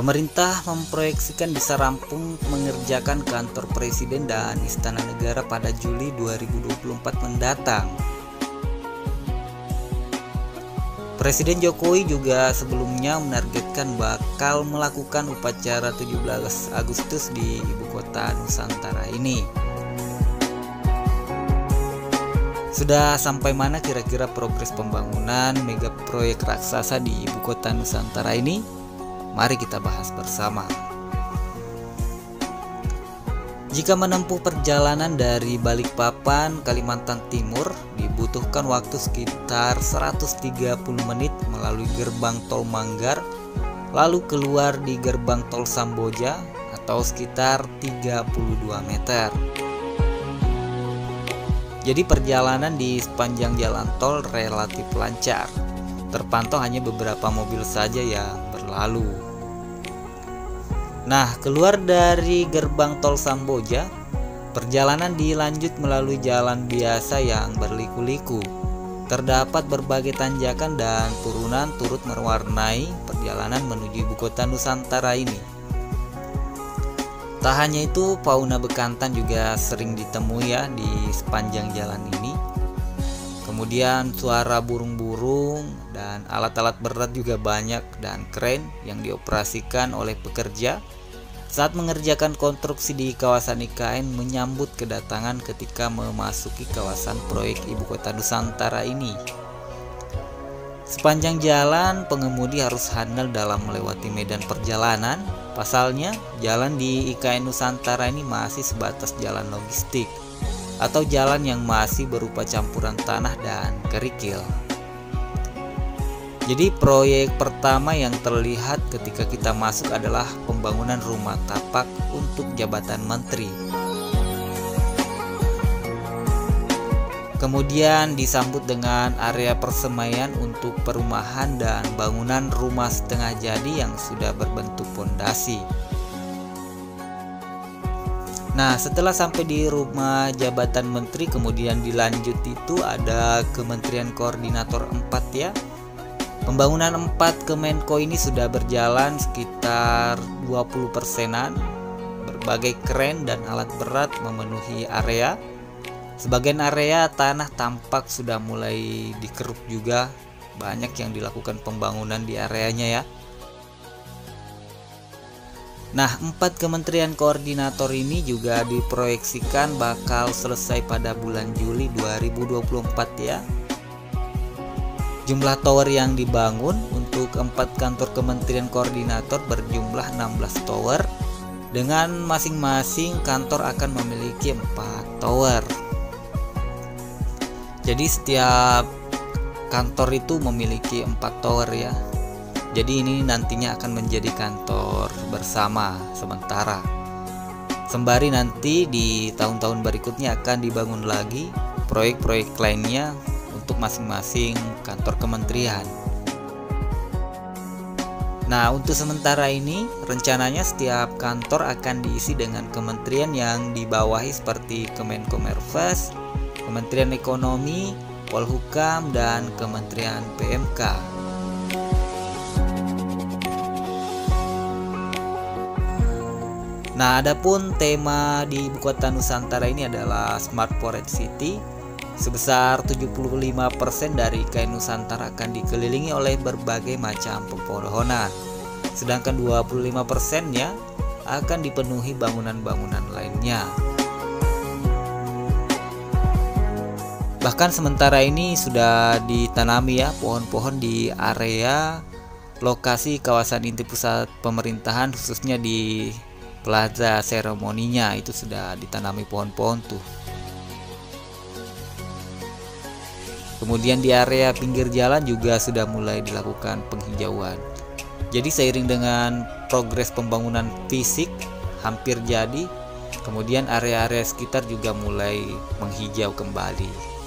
Pemerintah memproyeksikan bisa rampung mengerjakan kantor presiden dan istana negara pada Juli 2024 mendatang. Presiden Jokowi juga sebelumnya menargetkan bakal melakukan upacara 17 Agustus di ibu kota Nusantara ini. Sudah sampai mana kira-kira progres pembangunan mega proyek raksasa di ibu kota Nusantara ini? Mari kita bahas bersama. Jika menempuh perjalanan dari Balikpapan, Kalimantan Timur, dibutuhkan waktu sekitar 130 menit melalui gerbang tol Manggar, lalu keluar di gerbang tol Samboja atau sekitar 32 meter. Jadi perjalanan di sepanjang jalan tol relatif lancar. Terpantau hanya beberapa mobil saja yang berlalu. Nah, keluar dari gerbang tol Samboja, perjalanan dilanjut melalui jalan biasa yang berliku-liku. Terdapat berbagai tanjakan dan turunan turut mewarnai perjalanan menuju ibu kota Nusantara ini. Tak hanya itu, fauna bekantan juga sering ditemui ya di sepanjang jalan ini. Kemudian suara burung-burung dan alat-alat berat juga banyak dan keren yang dioperasikan oleh pekerja saat mengerjakan konstruksi di kawasan IKN menyambut kedatangan ketika memasuki kawasan proyek ibu kota Nusantara ini. Sepanjang jalan, pengemudi harus handal dalam melewati medan perjalanan. Pasalnya, jalan di IKN Nusantara ini masih sebatas jalan logistik atau jalan yang masih berupa campuran tanah dan kerikil. Jadi proyek pertama yang terlihat ketika kita masuk adalah pembangunan rumah tapak untuk jabatan menteri. Kemudian disambut dengan area persemaian untuk perumahan dan bangunan rumah setengah jadi yang sudah berbentuk pondasi. Nah, setelah sampai di rumah jabatan menteri, kemudian dilanjut itu ada Kementerian Koordinator 4 ya. Pembangunan 4 Kemenko ini sudah berjalan sekitar 20%-an. Berbagai kren dan alat berat memenuhi area. Sebagian area tanah tampak sudah mulai dikeruk juga. Banyak yang dilakukan pembangunan di areanya ya. Nah, 4 Kementerian Koordinator ini juga diproyeksikan bakal selesai pada bulan Juli 2024 ya. Jumlah tower yang dibangun untuk 4 kantor Kementerian Koordinator berjumlah 16 tower, dengan masing-masing kantor akan memiliki 4 tower. Jadi setiap kantor itu memiliki 4 tower ya. Jadi ini nantinya akan menjadi kantor bersama sementara. Sembari nanti di tahun-tahun berikutnya akan dibangun lagi proyek-proyek lainnya untuk masing-masing kantor kementerian. Nah, untuk sementara ini rencananya setiap kantor akan diisi dengan kementerian yang dibawahi seperti Kemenkomarves, Kementerian Ekonomi, Polhukam, dan Kementerian PMK. Nah, adapun tema di ibu kota Nusantara ini adalah Smart Forest City. Sebesar 75% dari IKN Nusantara akan dikelilingi oleh berbagai macam pepohonan. Sedangkan 25%-nya akan dipenuhi bangunan-bangunan lainnya. Bahkan sementara ini sudah ditanami ya pohon-pohon di area lokasi kawasan inti pusat pemerintahan, khususnya di plaza seremoninya itu sudah ditanami pohon-pohon tuh. Kemudian di area pinggir jalan juga sudah mulai dilakukan penghijauan. Jadi seiring dengan progres pembangunan fisik hampir jadi, kemudian area-area sekitar juga mulai menghijau kembali.